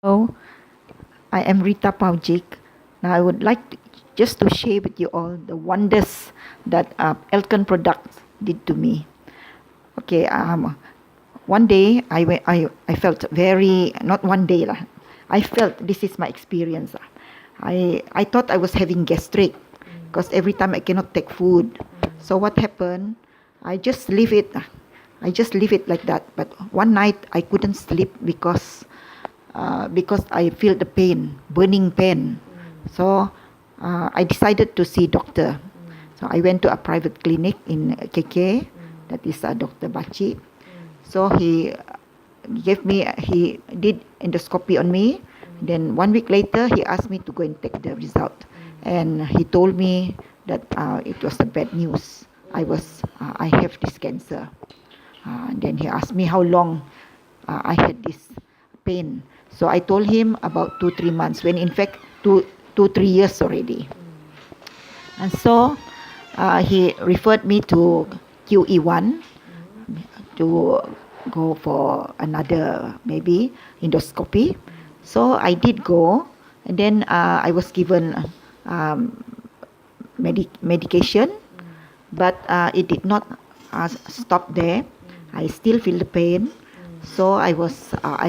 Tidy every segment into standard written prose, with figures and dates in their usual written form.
Hello, I am Rita Paujik. Now I would like just to share with you all the wonders that Elkin products did to me. Okay, one day I felt very, not one day lah. I felt this is my experience. I thought I was having gastric because every time I cannot take food. So what happened? I just leave it. I just leave it like that. But one night I couldn't sleep because I feel the pain, burning pain. So I decided to see doctor. So I went to a private clinic in KK, that is Dr. Bachi. So he did endoscopy on me. Then 1 week later, he asked me to go and take the result. And he told me that it was the bad news. I have this cancer. Then he asked me how long I had this pain. So I told him about 2-3 months, when in fact 2-3 years already. And so he referred me to QE1 to go for another maybe endoscopy. So I did go, and then I was given medication, but it did not stop there. I still feel the pain. So I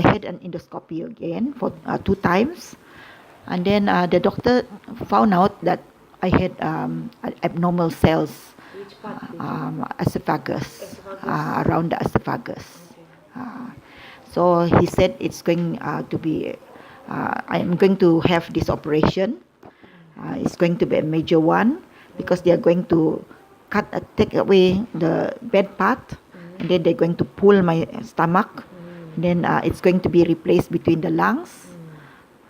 had an endoscopy again for 2 times, and then the doctor found out that I had abnormal cells, esophagus, around the esophagus. So he said it's going to be, I'm going to have this operation. It's going to be a major one because they are going to take away the bad part, and then they're going to pull my stomach. Then it's going to be replaced between the lungs,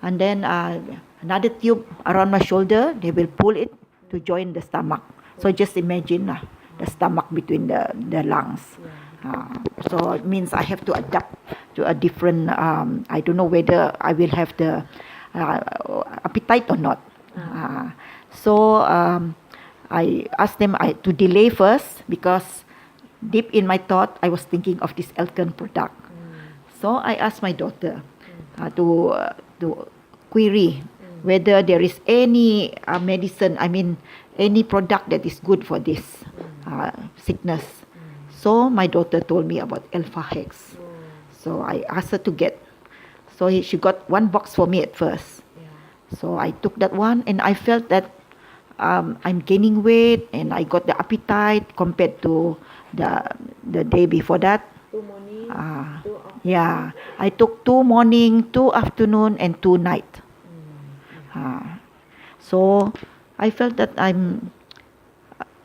and then another tube around my shoulder. They will pull it to join the stomach. So just imagine the stomach between the lungs. So it means I have to adapt to a different. I don't know whether I will have the appetite or not. So I asked them to delay first, because deep in my thought I was thinking of this Elkin product. So I asked my daughter to query whether there is any medicine, any product that is good for this sickness. So my daughter told me about Elfahex. So I asked her to get. So she got 1 box for me at first. So I took that one, and I felt that I'm gaining weight, and I got the appetite compared to the day before that. 2 morning, 2 afternoon. Yeah, I took 2 morning, 2 afternoon, and 2 night. So I felt that I'm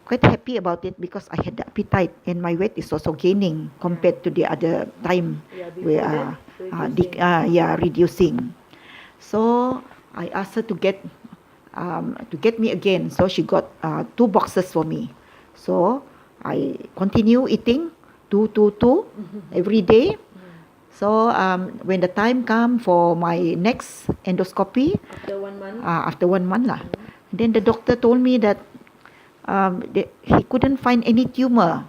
quite happy about it, because I had the appetite, and my weight is also gaining compared to the other time we are reducing. So I asked her to get me again. So she got 2 boxes for me. So I continue eating 2 every day. So when the time come for my next endoscopy, After 1 month. then the doctor told me that he couldn't find any tumor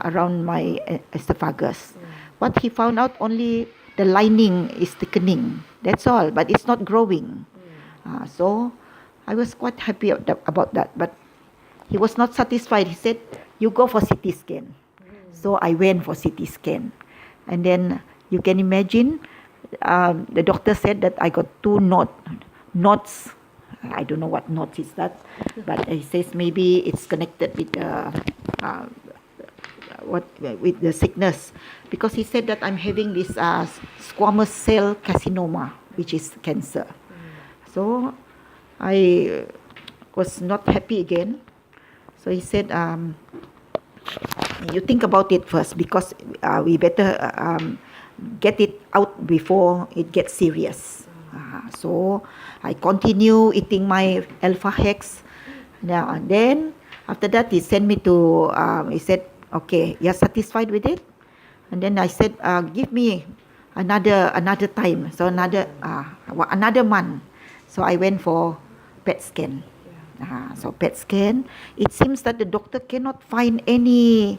around my esophagus. What he found out, only the lining is thickening. That's all, but it's not growing. So I was quite happy about that. But he was not satisfied. He said, "You go for CT scan." So I went for CT scan, and then you can imagine, the doctor said that I got 2 knots. I don't know what knot is that, but he says maybe it's connected with with the sickness, because he said that I'm having this squamous cell carcinoma, which is cancer. So I was not happy again. So he said, you think about it first, because we better get it out before it gets serious. So I continue eating my Elfahex. Now and then, after that, he sent me to, he said, okay, you're satisfied with it? And then I said, give me another time. So another month. So I went for PET scan. So PET scan, it seems that the doctor cannot find any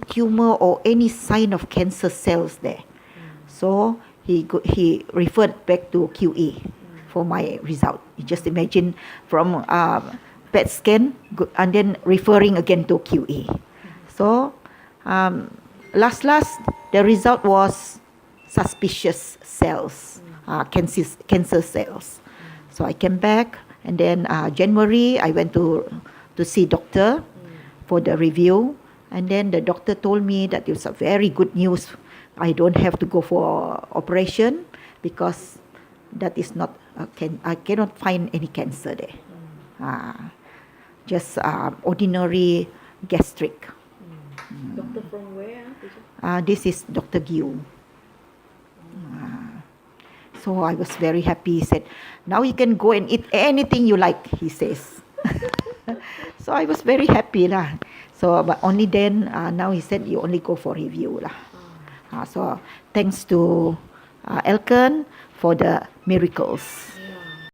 tumor or any sign of cancer cells there. So he referred back to QA for my result. You just imagine from PET scan and then referring again to QA. So last the result was suspicious cells, cancer cells. So I came back, and then January I went to see doctor for the review, and then the doctor told me that it was a very good news. I don't have to go for operation because that is not I cannot find any cancer there. Just ordinary gastric. Doctor from where? This is Dr. Giu. So I was very happy. He said, now you can go and eat anything you like, he says. So I was very happy lah. So but only then, now he said you only go for review lah. So thanks to Elkan for the miracles.